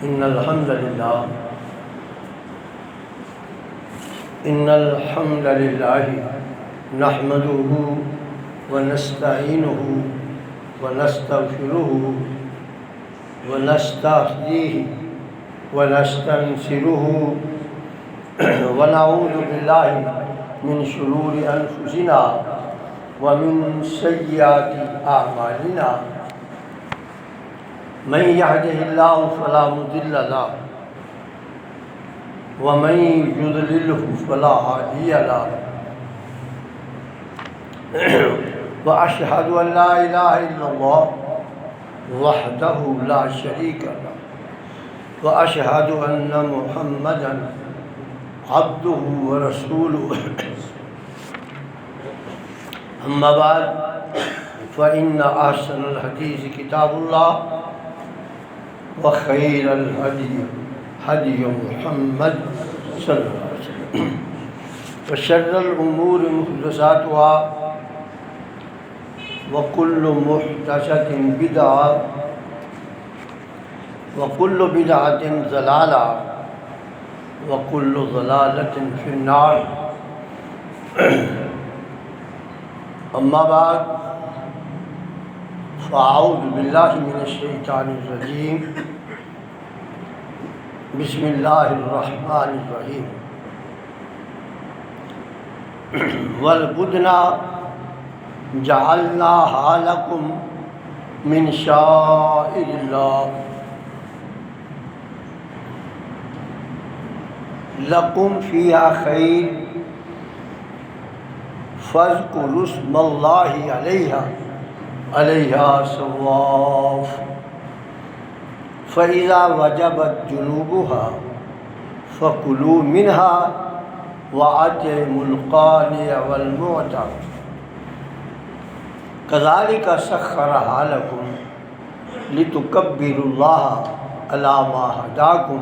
إن الحمد لله نحمده ونستعينه ونستغفره ونستهديه ونستنصره ونعوذ بالله من شرور أنفسنا ومن سيئات أعمالنا من يهده الله فلا مضل له ومن يضلله فلا هادي له وأشهد أن لا إله إلا الله وحده لا شريك له وأشهد أن محمدا عبده ورسوله أما بعد فإن أحسن الحديث كتاب الله وخير الهدي هدي محمد صلى الله عليه وسلم وشر الأمور محدثاتها وكل محدثة بدعة وكل بدعة ضلالة وكل ضلالة في النار أما بعد فأعوذ بالله من الشيطان الرجيم بسم الله الرحمن الرحيم والبدن جعلناها لكم من شعائر الله لكم فيها خير فاذكروا اسم الله عليها صواف فإذا وجبت جنوبها فكلوا منها وأطعموا القانع والمعتر كذلك سخرها لكم لتكبروا الله على ما هداكم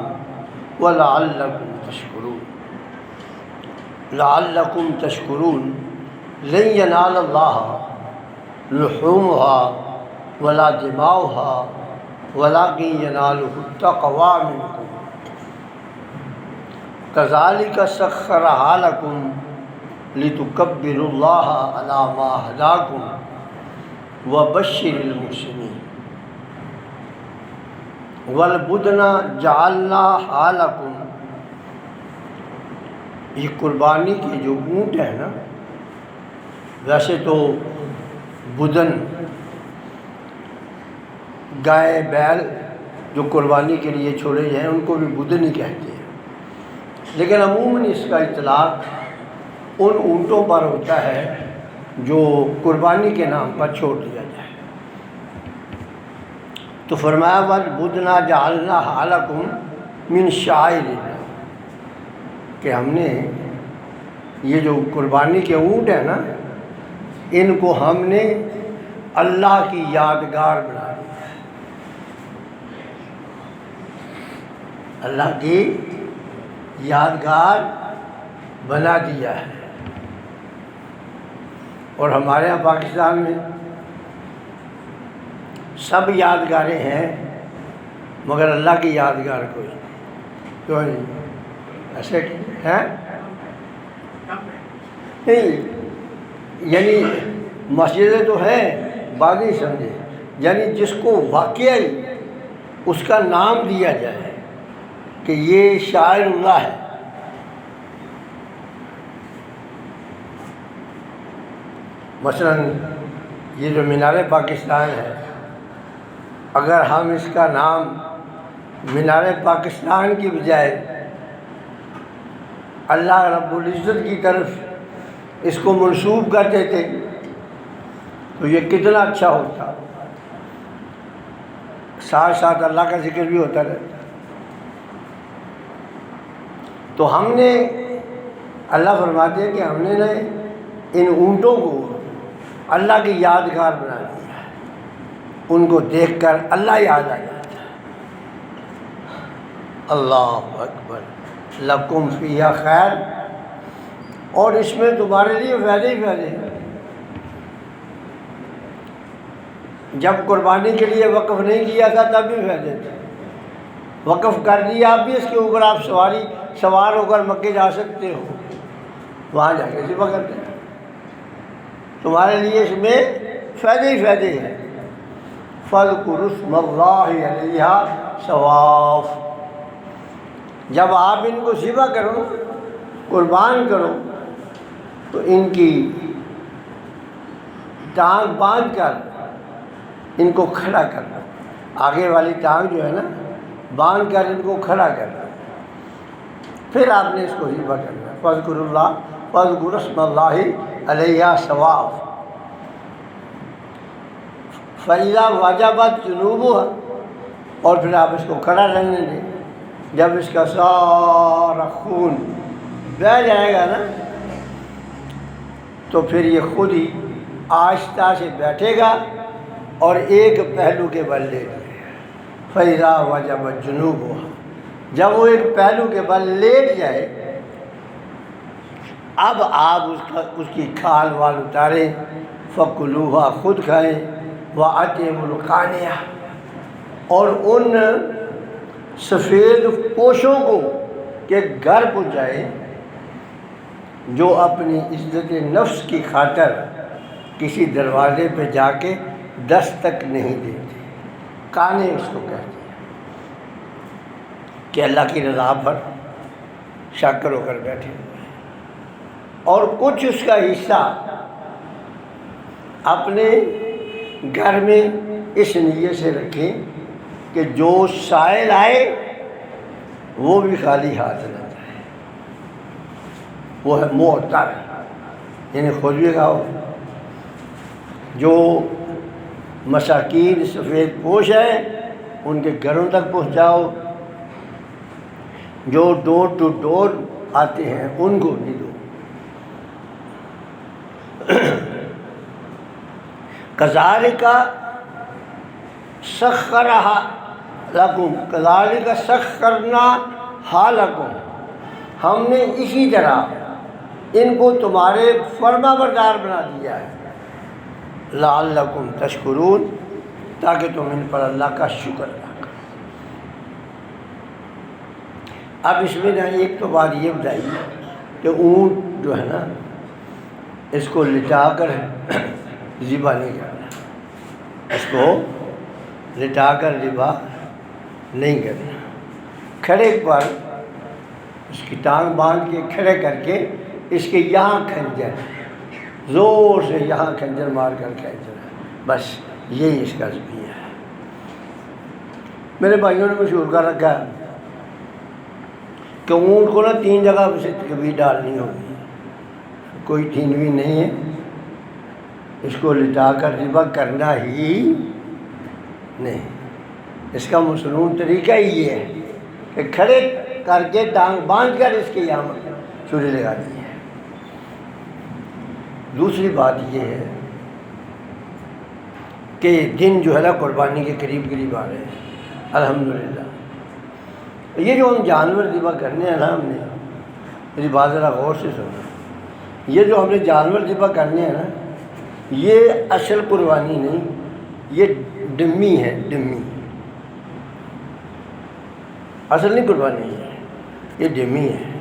ولعلكم تشكرون لن ينال الله لحومها ولا دماؤها ولكن يناله التقوى منكم كذلك سخرها لكم لتكبروا الله على ما هداكم وبشر المحسنين والبدن جعلناها لكم یہ قربانی کے جو اونٹ ہے نا، ویسے تو بدن گائے بیل جو قربانی کے لیے چھوڑے جائیں ان کو بھی بدن ہی کہتے ہیں، لیکن عموماً اس کا اطلاق ان اونٹوں پر ہوتا ہے جو قربانی کے نام پر چھوڑ دیا جائے۔ تو فرمایا والبدن جعلناها لكم من شعائر اللہ، کہ ہم نے یہ جو قربانی کے اونٹ ہیں نا، ان کو ہم نے اللہ کی یادگار بنا دیا ہے، اللہ کی یادگار بنا دیا ہے۔ اور ہمارے یہاں پاکستان میں سب یادگاریں ہیں مگر اللہ کی یادگار کوئی نہیں، کیوں نہیں؟ ایسے ہیں نہیں، یعنی مسجدیں تو ہیں، بعد ہی سمجھے، یعنی جس کو واقعی اس کا نام دیا جائے کہ یہ شاعر اللہ ہے۔ مثلا یہ جو مینار پاکستان ہے، اگر ہم اس کا نام مینار پاکستان کی بجائے اللہ رب العزت کی طرف اس کو منسوب کر دیتے تو یہ کتنا اچھا ہوتا، ساتھ ساتھ اللہ کا ذکر بھی ہوتا رہتا۔ تو ہم نے، اللہ فرماتے ہیں کہ ہم نے ان اونٹوں کو اللہ کی یادگار بنا دیا ہے، ان کو دیکھ کر اللہ یاد آ جاتا ہے۔ اللہ اکبر، لکم فیہا خیر، اور اس میں تمہارے لیے فائدے ہی فائدے ہیں۔ جب قربانی کے لیے وقف نہیں کیا تھا تب بھی فائدے تھے، وقف کر دیا آپ بھی اس کے اوپر، آپ سوار ہو کر مکے جا سکتے ہو، وہاں جا کے ذبح کر دیں، تمہارے لیے اس میں فائدے ہی فائدے ہیں۔ فَاذْكُرُوا اسْمَ اللَّهِ عَلَيْهَا صَوَافَ، جب آپ ان کو ذبح کرو، قربان کرو، تو ان کی ٹانگ باندھ کر ان کو کھڑا کرنا، آگے والی ٹانگ جو ہے نا باندھ کر ان کو کھڑا کرنا، پھر آپ نے اس کو ذبح کرنا۔ فَاذْكُرُوا اسْمَ اللَّهِ عَلَيْهَا صَوَافَ فَإِذَا وَجَبَتْ جُنُوبُهَا، اور پھر آپ اس کو کھڑا رہنے دیں، جب اس کا سارا خون بہہ جائے گا نا تو پھر یہ خود ہی آہستہ سے بیٹھے گا اور ایک پہلو کے بل لیٹ جائے گا۔ فَإِذَا وَجَبَتْ جُنُوبُهَا، جب وہ ایک پہلو کے بل لیٹ جائے، اب آپ اس کی کھال وال اتاریں، فَكُلُوهَا، خود کھائیں، وَأَطْعِمُوا الْقَانِعَ، اور ان سفید پوشوں کو کہ گھر پہنچائیں جو اپنی عزت نفس کی خاطر کسی دروازے پہ جا کے دستک نہیں دیتے، کانے اس کو کہتے ہیں، کہ اللہ کی رضا پر شاکر ہو کر بیٹھے، اور کچھ اس کا حصہ اپنے گھر میں اس نیت سے رکھیں کہ جو سائل آئے وہ بھی خالی ہاتھ نہ جائے، وہ ہے معتر، یعنی خود بھی کھاؤ، جو مساکین سفید پوش ہیں ان کے گھروں تک پہنچاؤ، جو ڈور ٹو ڈور آتے ہیں ان کو بھی دو۔ کذالک سخرھا لکم، کذالک سخرناھا لکم، ہم نے اسی طرح ان کو تمہارے فرما بردار بنا دیا ہے، لعلکم تشکرون، تاکہ تم ان پر اللہ کا شکر ادا کرو۔ اب اس میں نہ ایک تو بات یہ بتائیے کہ اونٹ جو ہے نا اس کو لٹا کر ذبح نہیں کرنا، اس کو لٹا کر ذبح نہیں کرنا، کھڑے پر اس کی ٹانگ باندھ کے کھڑے کر کے اس کے یہاں کھنجر، زور سے یہاں کھنجر مار کر کھینچنا، بس یہی اس کا ذبیحہ ہے۔ میرے بھائیوں نے مشہور کر رکھا ہے کہ اونٹ کو نا 3 جگہ سے کبھی ڈالنی ہوگی، کوئی تھینوی نہیں ہے، اس کو لٹا کر ذبح کرنا ہی نہیں، اس کا مصنون طریقہ ہی یہ ہے کہ کھڑے کر کے ٹانگ باندھ کر اس کے یہاں چھری لگا دی ہے۔ دوسری بات یہ ہے کہ دن جو ہے نا قربانی کے قریب قریب آ رہے ہیں، الحمدللہ۔ یہ جو ہم جانور ذبح کرنے ہیں نا، ہم نے، میری بات ذرا غور سے سننا، یہ جو ہم نے جانور ذبح کرنے ہیں نا، یہ اصل قربانی نہیں، یہ ڈمی ہے، ڈمی، اصل نہیں قربانی ہے، یہ ڈمی ہے۔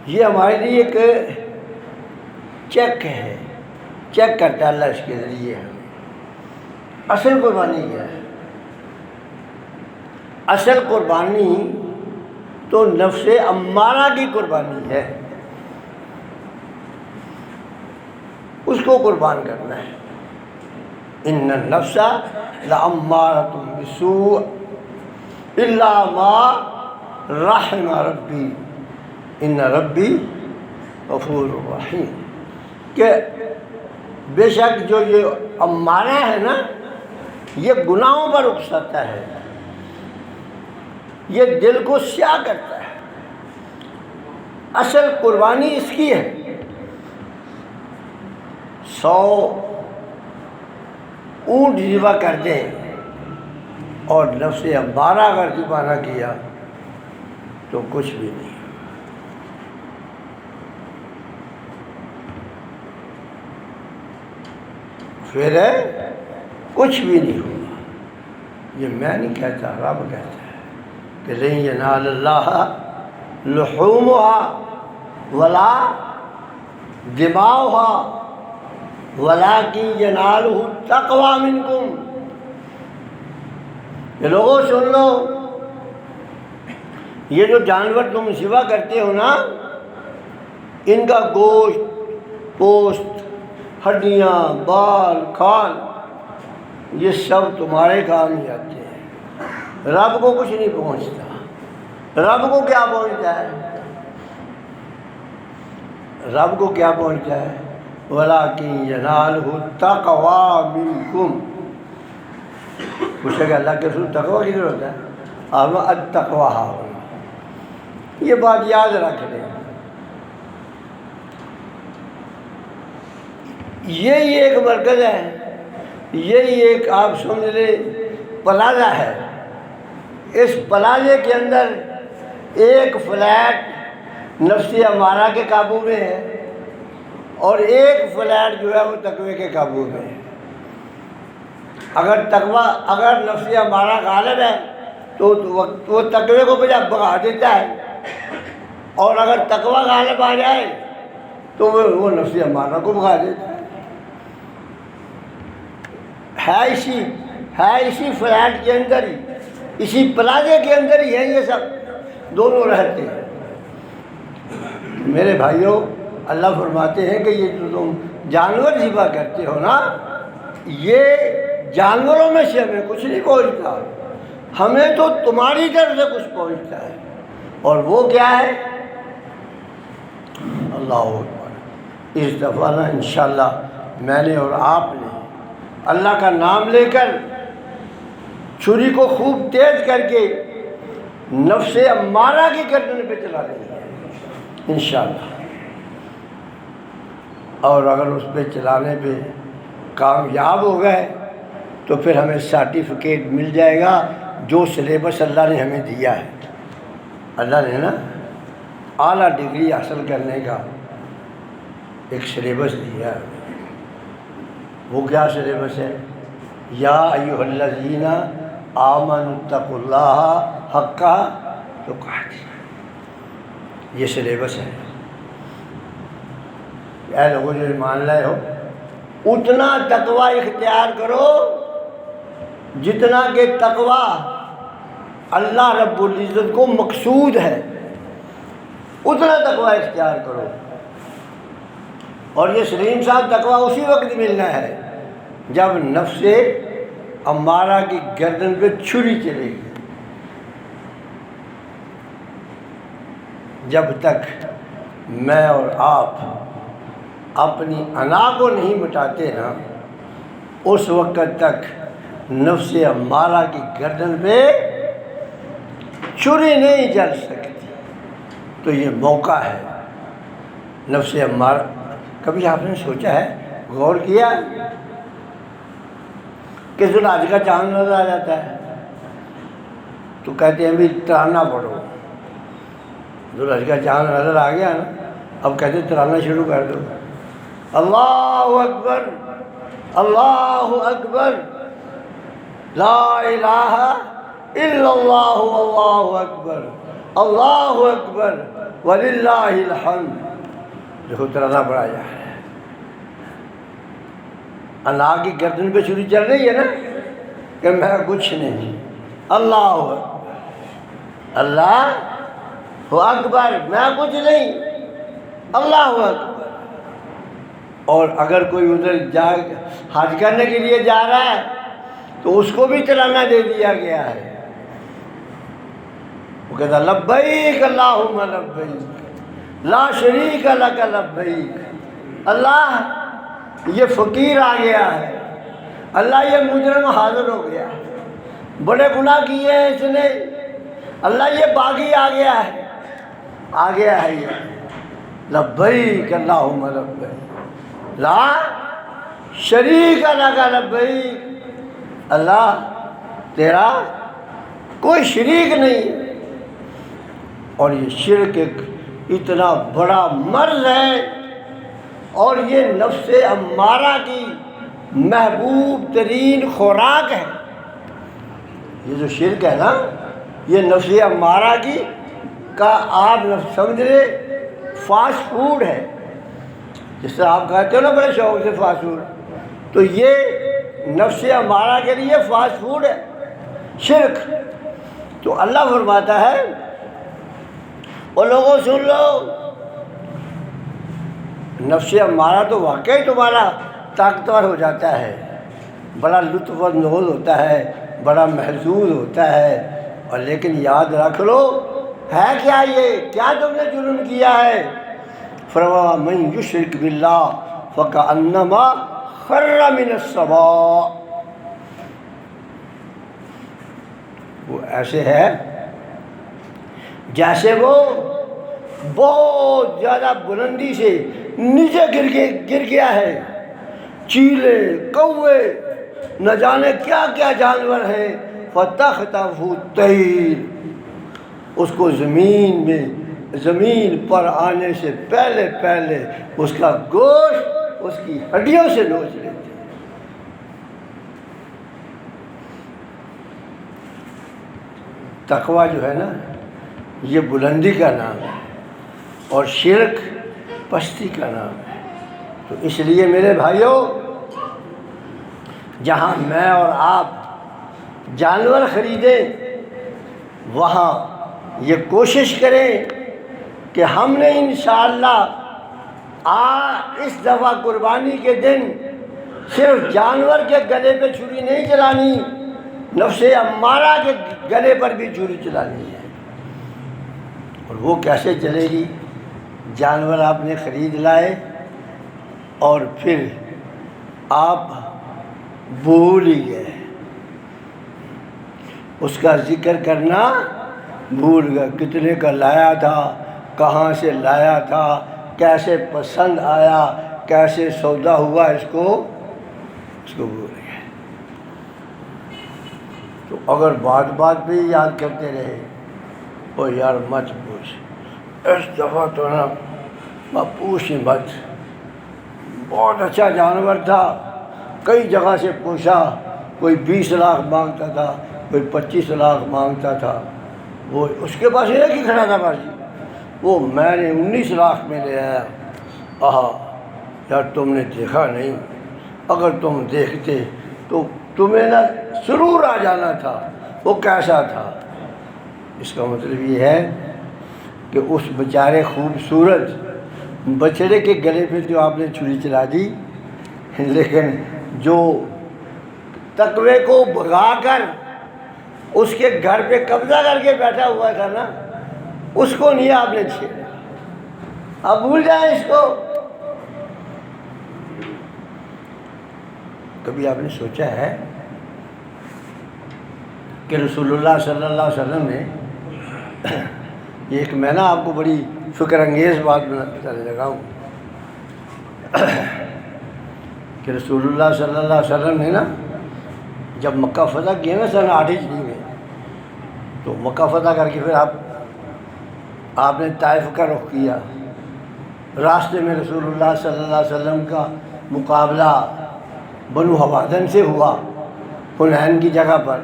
یہ ہمارے لیے ایک چیک ہے، چیک کرتا ہے اللہ اس کے ذریعے ہمیں۔ اصل قربانی کیا ہے؟ اصل قربانی تو نفس امارہ کی قربانی ہے، اس کو قربان کرنا ہے۔ ان النفس لامارۃ بالسوء الا ما رحم ربی ان ربی غفور رحیم، کہ بے شک جو یہ امارہ ہے نا، یہ گناہوں پر اکساتا ہے، یہ دل کو سیاہ کرتا ہے۔ اصل قربانی اس کی ہے، 100 اونٹ ذبح کر دیں اور نفس امارہ اگر ذبح نہ کیا تو کچھ بھی نہیں، پھر کچھ بھی نہیں ہوگا۔ یہ میں نہیں کہتا، رب کہتا ہے کہ لن ینال اللہ لحومها ولا دماؤها ولکن ینالہ التقوی منکم۔ یہ لوگوں سن لو، یہ جو جانور تم ذبح کرتے ہو نا، ان کا گوشت، پوست، ہڈیاں، بال، کھال، یہ سب تمہارے کام ہی آتے ہیں، رب کو کچھ نہیں پہنچتا۔ رب کو کیا پہنچتا ہے؟ رب کو کیا پہنچتا ہے؟ وَلَٰكِن يَنَالُهُ التَّقْوَىٰ مِنكُمْ۔ پوچھے گا اللہ کے رسول تقوی کدھر ہوتا ہے؟ آپ التقویٰ ہونا، یہ بات یاد رکھ لیں۔ یہی ایک مرکز ہے، یہی ایک آپ سمجھ لیں پلازہ ہے۔ اس پلازے کے اندر ایک فلیٹ نفس امارہ کے قابو میں ہے اور ایک فلیٹ جو ہے وہ تقوی کے قابو میں ہے۔ اگر نفس امارہ غالب ہے تو وہ تقوی کو بجا بھگا دیتا ہے، اور اگر تقوی غالب آ جائے تو وہ نفس امارہ کو بھگا دیتا ہے۔ ہے اسی فلیٹ کے اندر ہی، اسی پلازے کے اندر ہی ہے، یہ سب دونوں رہتے ہیں۔ میرے بھائیوں، اللہ فرماتے ہیں کہ یہ جو تم جانور ذبح کرتے ہو نا، یہ جانوروں میں سے ہمیں کچھ نہیں پہنچتا، ہمیں تو تمہاری طرف سے کچھ پہنچتا ہے، اور وہ کیا ہے؟ اللہ اکبر۔ اس دفعہ نا انشاءاللہ میں نے اور آپ نے اللہ کا نام لے کر چھری کو خوب تیز کر کے نفس امارہ کی گردن پہ چلا دیں گے انشاءاللہ، اور اگر اس پہ چلانے پہ کامیاب ہو گئے تو پھر ہمیں سرٹیفکیٹ مل جائے گا جو سلیبس اللہ نے ہمیں دیا ہے۔ اللہ نے نا اعلیٰ ڈگری حاصل کرنے کا ایک سلیبس دیا ہے۔ وہ کیا سلیبس ہے؟ یا ایھا الذین آمنوا اتقوا اللہ حق تقاتہ، یہ سلیبس ہے۔ اے لوگوں جو ایمان لائے ہو، اتنا تقوی اختیار کرو جتنا کہ تقوی اللہ رب العزت کو مقصود ہے، اتنا تقوی اختیار کرو۔ اور یہ سلیم صاحب تقوی اسی وقت ملنا ہے جب نفس امارہ کی گردن پہ چھری چلے گی۔ جب تک میں اور آپ اپنی انا کو نہیں مٹاتے نا، اس وقت تک نفس امارہ کی گردن پہ چھری نہیں چل سکتی۔ تو یہ موقع ہے نفس امارہ۔ کبھی آپ نے سوچا ہے، غور کیا کہ ذوالحج کا چاند نظر آ جاتا ہے تو کہتے ہیں بھی ترانہ پڑھو۔ ذوالحج کا چاند نظر آ گیا نا، اب کہتے ہیں ترانہ شروع کر دو، اللہ اکبر اللہ اکبر لا الہ الا اللہ واللہ اکبر اللہ اکبر وللہ الحمد۔ دیکھو ترانہ پڑھا جا رہا ہے، انا کی گردن پہ چھری چل رہی ہے نا کہ میں کچھ نہیں، اللہ اکبر اللہ اکبر، میں کچھ نہیں، اللہ اکبر۔ اور اگر کوئی ادھر جا حج کرنے کے لیے جا رہا ہے تو اس کو بھی ترانہ دے دیا گیا ہے، وہ کہتا لبیک اللہم لبیک لا شریک لک لبیک۔ اللہ یہ فقیر آ گیا ہے، اللہ یہ مجرم حاضر ہو گیا، بڑے گناہ کیے ہیں اس نے، اللہ یہ باغی آ گیا ہے، آ گیا ہے یہ لبیک اللہم لبیک لا شریک لک لبیک، اللہ تیرا کوئی شریک نہیں۔ اور یہ شرک ایک اتنا بڑا مرض ہے، اور یہ نفس امارہ کی محبوب ترین خوراک ہے۔ یہ جو شرک ہے نا، یہ نفس امارہ کی کا آپ سمجھ لیں فاسٹ فوڈ ہے. جس طرح آپ کہتے ہو نا بڑے شوق سے فاسٹ فوڈ، تو یہ نفس امارہ کے لیے فاسٹ فوڈ ہے شرک. تو اللہ فرماتا ہے وہ لوگوں سن لو، نفس امارہ تو واقعی تمہارا طاقتور ہو جاتا ہے، بڑا لطف اندوز ہوتا ہے، بڑا محظوظ ہوتا ہے، اور لیکن یاد رکھ لو ہے کیا، یہ کیا تم نے جرم کیا ہے. فرمایا من یشرک باللہ فکأنما خر من السماء. وہ ایسے ہے جیسے وہ بہت زیادہ بلندی سے نیچے گر گیا ہے. چیلے، کوے، نہ جانے کیا کیا جانور ہیں، فَتَخْطَفُ الطَّيْرُ، اس کو زمین پر آنے سے پہلے پہلے اس کا گوشت اس کی ہڈیوں سے نوچ لیتے. تقویٰ جو ہے نا، یہ بلندی کا نام ہے، اور شرک پستی کا نام ہے. تو اس لیے میرے بھائیوں، جہاں میں اور آپ جانور خریدیں، وہاں یہ کوشش کریں کہ ہم نے انشاءاللہ اس دفعہ قربانی کے دن صرف جانور کے گلے پہ چھری نہیں چلانی، نفس امارہ کے گلے پر بھی چھری چلانی ہے. اور وہ کیسے چلے گی؟ جانور آپ نے خرید لائے اور پھر آپ بھول ہی گئے، اس کا ذکر کرنا بھول گئے. کتنے کا لایا تھا، کہاں سے لایا تھا، کیسے پسند آیا، کیسے سودا ہوا، اس کو بھول گئے. تو اگر بات پہ ہی یاد کرتے رہے، او یار مت پوچھ، اس دفعہ تو نا پوچھ ہی مت، بہت اچھا جانور تھا، کئی جگہ سے پوچھا، کوئی 20 لاکھ مانگتا تھا، کوئی 25 لاکھ مانگتا تھا. وہ اس کے پاس ایک ہی کھڑا تھا بازی، وہ میں نے 19 لاکھ میں لے آیا. یار تم نے دیکھا نہیں، اگر تم دیکھتے تو تمہیں نا سرور آ جانا تھا. وہ کیسا تھا؟ اس کا مطلب یہ ہے کہ اس بیچارے خوبصورت بچڑے کے گلے پہ جو آپ نے چھری چلا دی، لیکن جو تقوی کو بھگا کر اس کے گھر پہ قبضہ کر کے بیٹھا ہوا تھا نا، اس کو نہیں آپ نے چھیڑا. آپ بھول جائیں اس کو. کبھی آپ نے سوچا ہے کہ رسول اللہ صلی اللہ علیہ وسلم نے یہ ایک میں نا آپ کو بڑی فکر انگیز بات بتانے لگا ہوں کہ رسول اللہ صلی اللہ علیہ وسلم نے نا جب مکہ فتح کیا نا سن 8 ہجری میں، تو مکہ فتح کر کے پھر آپ نے طائف کا رخ کیا. راستے میں رسول اللہ صلی اللہ علیہ وسلم کا مقابلہ بنو حوازن سے ہوا، حنین کی جگہ پر،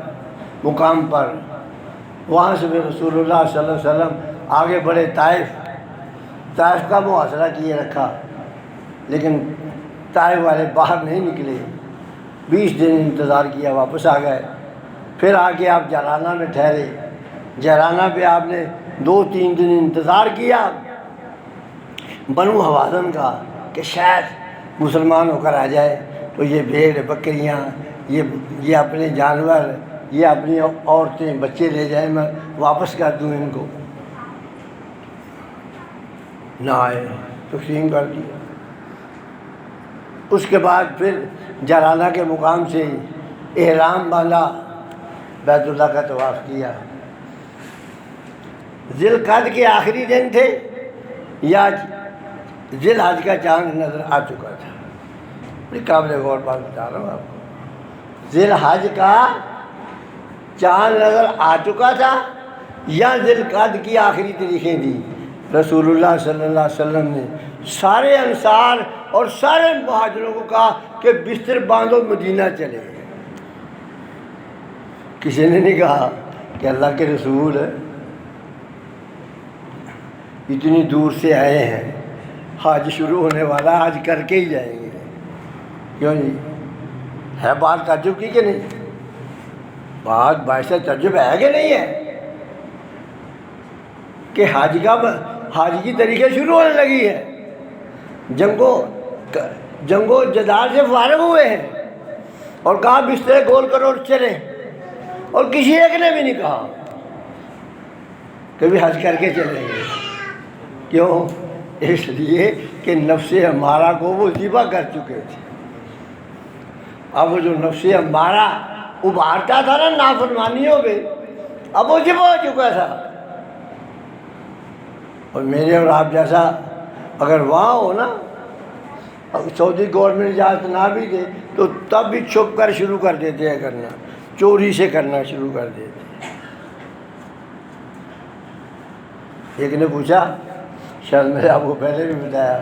مقام پر. وہاں سے بھی رسول اللہ صلی اللہ علیہ وسلم آگے بڑھے طائف کا محاصرہ کیے رکھا، لیکن طائف والے باہر نہیں نکلے. 20 دن انتظار کیا، واپس آ گئے. پھر آ کے آپ جرانہ میں ٹھہرے. جرانہ پہ آپ نے 2-3 دن انتظار کیا بنو حوازن کا کہ شاید مسلمان ہو کر آ جائے تو یہ بھیڑ بکریاں، یہ اپنے جانور، یہ اپنی عورتیں بچے لے جائیں، میں واپس کر دوں ان کو. نہ آئے، تقسیم کر دیا. اس کے بعد پھر جرانہ کے مقام سے احرام باندھا، بیت اللہ کا طواف کیا. ذی القعدہ کے آخری دن تھے یا ذی الحج کا چاند نظر آ چکا تھا. بڑی قابل غور بات بتا رہا ہوں آپ کو. ذی الحج کا چاند نظر آ چکا تھا یا ذی القعدہ کی آخری تاریخیں تھیں. رسول اللہ صلی اللہ علیہ وسلم نے سارے انصار اور سارے مہاجروں کو کہا کہ بستر باندھو، مدینہ چلے. کسی نے نہیں کہا کہ اللہ کے رسول اتنی دور سے آئے ہیں، حج شروع ہونے والا، حج کر کے ہی جائیں گے، کیوں جی؟ ہے بات تعجب کی کہ نہیں؟ بات باعث تعجب ہے کہ نہیں ہے کہ حج کی طریقے شروع ہونے لگی ہے، جنگ و جدال سے فارغ ہوئے ہیں اور کہا بسترے گول کرو اور چلیں، اور کسی ایک نے بھی نہیں کہا کہ بھی حج کر کے چلیں گے۔ کیوں؟ اس لیے کہ نفس امارہ کو وہ ذبح کر چکے تھے۔ اب وہ جو نفس امارہ ابھارتا تھا نا نافرمانیوں پہ، اب وہ ذبح ہو چکا تھا۔ اور میرے اور آپ جیسا اگر وہاں ہو نا، سعودی گورنمنٹ اجازت نہ بھی دے تو تب بھی چھپ کر شروع کر دیتے ہیں کرنا، چوری سے کرنا شروع کر دیتے ہیں۔ ایک نے پوچھا، شاید میں نے آپ کو پہلے بھی بتایا،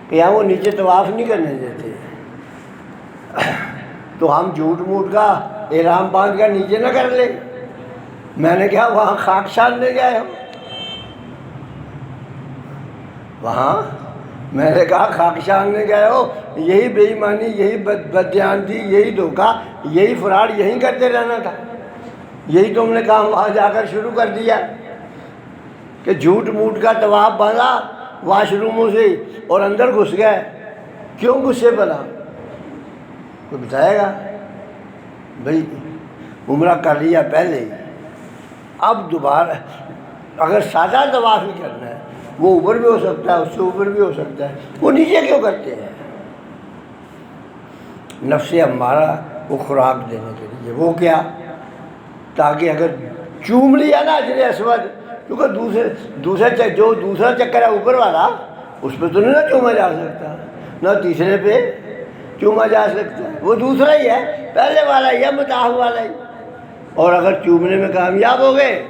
کہ یہاں وہ نیچے طواف نہیں کرنے دیتے، تو ہم جھوٹ موٹ کا احرام باندھ کر نیچے نہ کر لیں۔ میں نے کہا وہاں خاک چھاننے گئے ہو؟ وہاں میں نے کہا خاک چھاننے گئے ہو؟ یہی بے ایمانی، یہی بددیانتی، یہی دھوکہ، یہی فراڈ یہیں کرتے رہنا تھا، یہی تم نے کام وہاں جا کر شروع کر دیا کہ جھوٹ موٹ کا طواف باندھا واش روموں سے اور اندر گھس گئے۔ کیوں گھسے بلا؟ تو بتائے گا بھائی عمرہ کر لیا پہلے، اب دوبارہ اگر سادہ طواف ہی کرنا ہے، وہ اوپر بھی ہو سکتا ہے، اس سے اوپر بھی ہو سکتا ہے، وہ نیچے کیوں کرتے ہیں؟ نفس امارہ کو خوراک دینے کے لیے۔ وہ کیا؟ تاکہ اگر چوم لیا نا حجر اسود، کیونکہ دوسرا چکر ہے اوپر والا، اس پہ تو نہیں نہ چوما جا سکتا، نہ تیسرے پہ چوما جا سکتا ہے، وہ دوسرا ہی ہے، پہلے والا ہی ہے، مطاف والا ہی۔ اور اگر چومنے میں کامیاب ہو گئے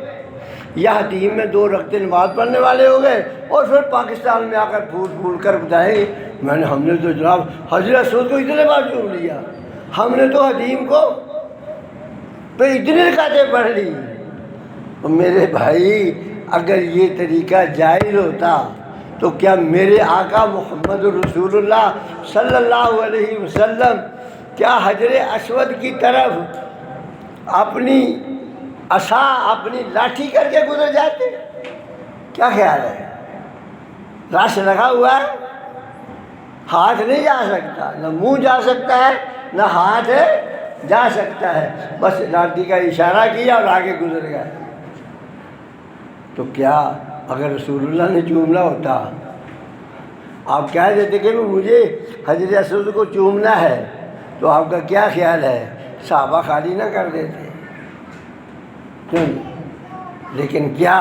یا حتیم میں 2 رکعتیں نماز پڑھنے والے ہو گئے، اور پھر پاکستان میں آ کر پھول کر بتائیں گے ہم نے تو جناب حجر اسود کو اتنے بار چوم لیا، ہم نے تو حتیم کو پہ اتنی رکعتیں پڑھ لی۔ اور میرے بھائی اگر یہ طریقہ جائز ہوتا تو کیا میرے آقا محمد رسول اللہ صلی اللہ علیہ وسلم کیا حجر اسود کی طرف اپنی عصا، اپنی لاٹھی کر کے گزر جاتے؟ کیا خیال ہے؟ رش لگا ہوا ہے، ہاتھ نہیں جا سکتا، نہ منہ جا سکتا ہے، نہ ہاتھ جا سکتا ہے، بس لاٹھی کا اشارہ کیا اور آگے گزر گئے۔ تو کیا اگر رسول اللہ نے چومنا ہوتا، آپ کہہ دیتے کہ مجھے حجر اسود کو چومنا ہے، تو آپ کا کیا خیال ہے؟ صحابہ خالی نہ کر دیتے؟ کیوں؟ لیکن کیا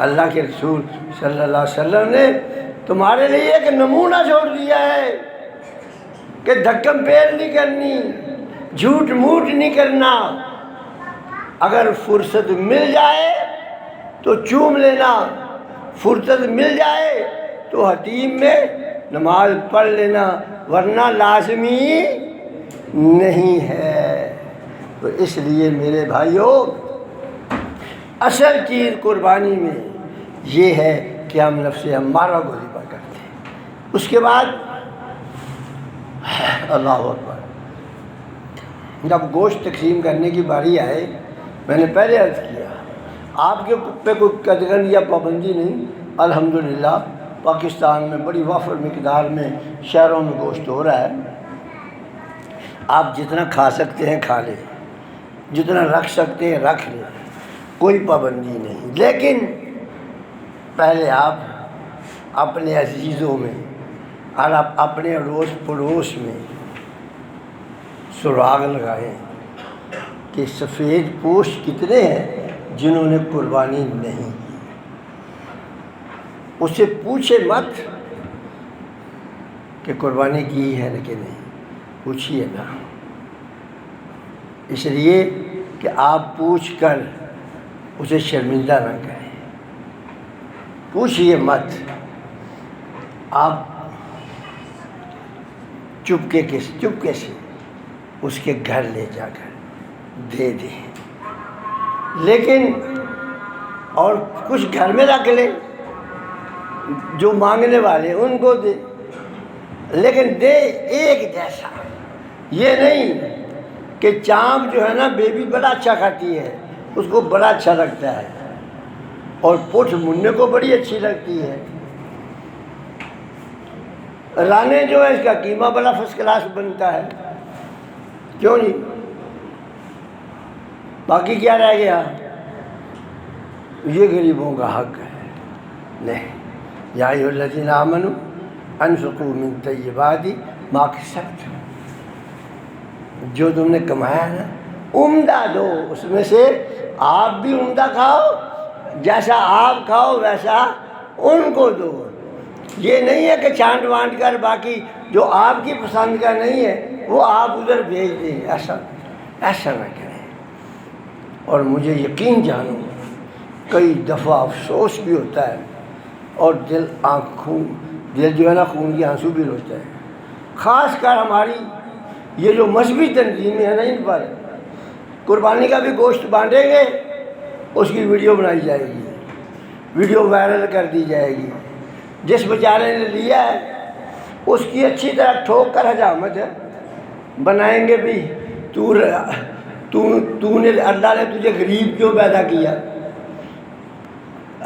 اللہ کے رسول صلی اللہ علیہ وسلم نے تمہارے لیے ایک نمونہ چھوڑ دیا ہے کہ دھکم پیر نہیں کرنی، جھوٹ موٹ نہیں کرنا، اگر فرصت مل جائے تو چوم لینا، فرصت مل جائے تو حتیم میں نماز پڑھ لینا، ورنہ لازمی نہیں ہے۔ تو اس لیے میرے بھائیوں، اصل چیز قربانی میں یہ ہے کہ ہم نفس امارہ کو ذبح کرتے ہیں۔ اس کے بعد اللہ اکبر، جب گوشت تقسیم کرنے کی باری آئے، میں نے پہلے عرض کیا آپ کے پہ کوئی قدغن یا پابندی نہیں، الحمدللہ پاکستان میں بڑی وافر مقدار میں شہروں میں گوشت ہو رہا ہے، آپ جتنا کھا سکتے ہیں کھا لیں، جتنا رکھ سکتے ہیں رکھ لیں، کوئی پابندی نہیں۔ لیکن پہلے آپ اپنے عزیزوں میں اور اپنے اڑوس پڑوس میں سراغ لگائیں کہ سفید پوش کتنے ہیں جنہوں نے قربانی نہیں کی۔ اس سے پوچھے مت کہ قربانی کی ہے کہ نہیں، پوچھیے نا، اس لیے کہ آپ پوچھ کر اسے شرمندہ نہ کریں۔ پوچھیے مت، آپ چپکے سے اس کے گھر لے جا کر دے دیں، لیکن اور کچھ گھر میں رکھ لے، جو مانگنے والے ان کو دے، لیکن دے ایک جیسا۔ یہ نہیں کہ چانپ جو ہے نا بیبی بڑا اچھا کھاتی ہے، اس کو بڑا اچھا لگتا ہے، اور پٹھ منہ کو بڑی اچھی لگتی ہے۔ رانے جو ہے اس کا قیمہ بڑا فرسٹ کلاس بنتا ہے، کیوں نہیں؟ باقی کیا رہ گیا؟ یہ غریبوں کا حق ہے۔ نہیں، یا ایھا الذین آمنوا انفقوا من طیبات ما کسبتم، جو تم نے کمایا ہے نا عمدہ دو، اس میں سے آپ بھی عمدہ کھاؤ، جیسا آپ کھاؤ ویسا ان کو دو۔ یہ نہیں ہے کہ چھانٹ وانٹ کر باقی جو آپ کی پسند کا نہیں ہے وہ آپ ادھر بھیج دیں، ایسا نہ کریں۔ اور مجھے یقین جانو کئی دفعہ افسوس بھی ہوتا ہے، اور دل جو ہے نا خون کی آنسو بھی روتا ہے، خاص کر ہماری یہ جو مذہبی تنظیمیں ہیں نا، ان پر قربانی کا بھی گوشت بانٹیں گے، اس کی ویڈیو بنائی جائے گی، ویڈیو وائرل کر دی جائے گی۔ جس بیچارے نے لیا ہے اس کی اچھی طرح ٹھوک کر حجامت ہے، بنائیں گے بھی تو نے اللہ نے تجھے غریب کیوں پیدا کیا؟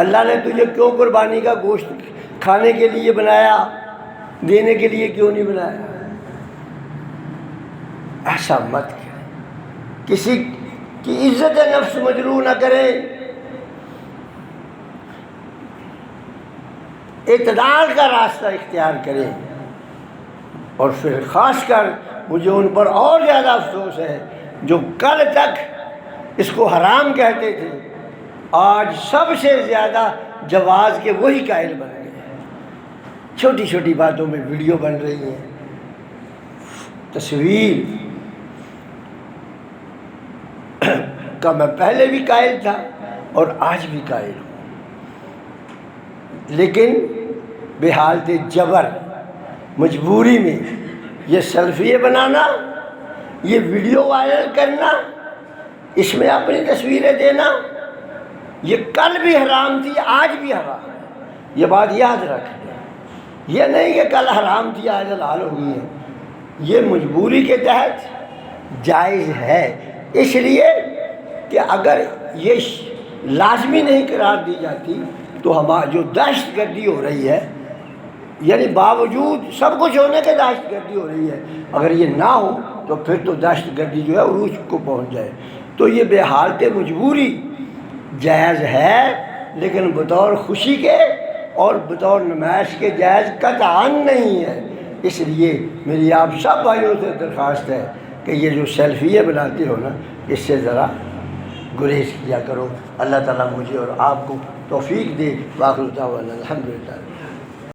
اللہ نے تجھے کیوں قربانی کا گوشت کھانے کے لیے بنایا، دینے کے لیے کیوں نہیں بنایا؟ ایسا مت کریں، کسی کی عزت نفس مجروح نہ کریں، اعتدال کا راستہ اختیار کریں۔ اور پھر خاص کر مجھے ان پر اور زیادہ افسوس ہے جو کل تک اس کو حرام کہتے تھے، آج سب سے زیادہ جواز کے وہی قائل بن گئے ہیں۔ چھوٹی چھوٹی باتوں میں ویڈیو بن رہی ہیں، تصویر کا میں پہلے بھی قائل تھا اور آج بھی قائل ہوں، لیکن بحالت جبر، مجبوری میں یہ سیلفی بنانا، یہ ویڈیو وائرل کرنا، اس میں اپنی تصویریں دینا، یہ کل بھی حرام تھی، آج بھی حرام ہے۔ یہ بات یاد رکھیں، یہ نہیں کہ کل حرام تھی آج حلال ہو گئی ہے، یہ مجبوری کے تحت جائز ہے، اس لیے کہ اگر یہ لازمی نہیں قرار دی جاتی تو ہماری جو دہشت گردی ہو رہی ہے، یعنی باوجود سب کچھ ہونے کے دہشت گردی ہو رہی ہے، اگر یہ نہ ہو تو پھر تو دہشت گردی جو ہے عروج کو پہنچ جائے۔ تو یہ بے حالت مجبوری جائز ہے، لیکن بطور خوشی کے اور بطور نمائش کے جائز قطعاً نہیں ہے۔ اس لیے میری آپ سب بھائیوں سے درخواست ہے کہ یہ جو سیلفیاں بناتے ہو نا، اس سے ذرا گریز کیا کرو۔ اللہ تعالیٰ مجھے اور آپ کو توفیق دے۔ وآخر دعوانا الحمدللہ۔